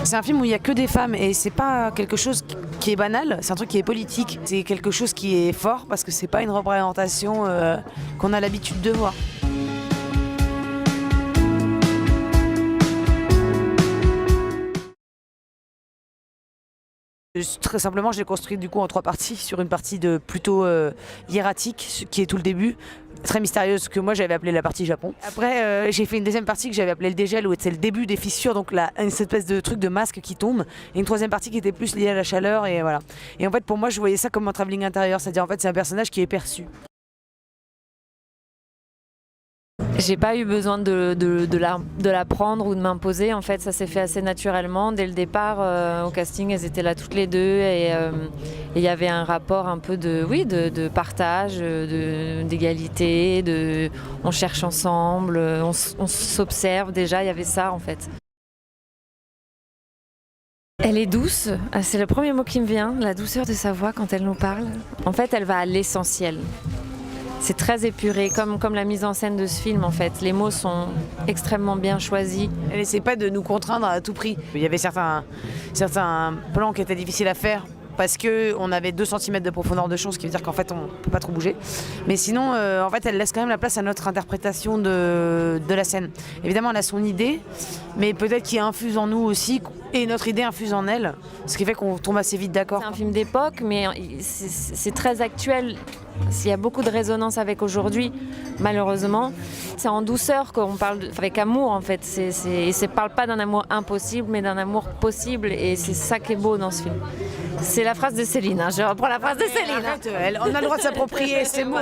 C'est un film où il n'y a que des femmes et c'est pas quelque chose qui est banal, c'est un truc qui est politique. C'est quelque chose qui est fort parce que c'est pas une représentation qu'on a l'habitude de voir. Très simplement, je l'ai construit du coup en 3 parties, sur une partie de plutôt hiératique, qui est tout le début, très mystérieuse, que moi j'avais appelée la partie Japon. Après, j'ai fait une deuxième partie que j'avais appelée le dégel, où c'est le début des fissures, donc une espèce de truc de masque qui tombe, et une troisième partie qui était plus liée à la chaleur, et voilà. Et en fait, pour moi, je voyais ça comme un travelling intérieur, c'est-à-dire en fait, c'est un personnage qui est perçu. J'ai pas eu besoin de l'apprendre ou de m'imposer. En fait, ça s'est fait assez naturellement. Dès le départ, au casting, elles étaient là toutes les deux et il y avait un rapport un peu de partage, d'égalité, on cherche ensemble, on s'observe déjà. Il y avait ça en fait. Elle est douce, c'est le premier mot qui me vient, la douceur de sa voix quand elle nous parle. En fait, elle va à l'essentiel. C'est très épuré, comme la mise en scène de ce film en fait. Les mots sont extrêmement bien choisis. Elle n'essaie pas de nous contraindre à tout prix. Il y avait certains plans qui étaient difficiles à faire parce qu'on avait 2 cm de profondeur de champ, ce qui veut dire qu'en fait on ne peut pas trop bouger. Mais sinon, en fait, elle laisse quand même la place à notre interprétation de la scène. Évidemment, elle a son idée, mais peut-être qu'il infuse en nous aussi, et notre idée infuse en elle, ce qui fait qu'on tombe assez vite d'accord. C'est un film d'époque, mais c'est très actuel. Il y a beaucoup de résonance avec aujourd'hui, malheureusement. C'est en douceur qu'on parle, avec amour en fait. Et ça ne parle pas d'un amour impossible, mais d'un amour possible. Et c'est ça qui est beau dans ce film. C'est la phrase de Céline, hein. Je reprends la phrase de Céline. Arrête, on a le droit de s'approprier ces mots.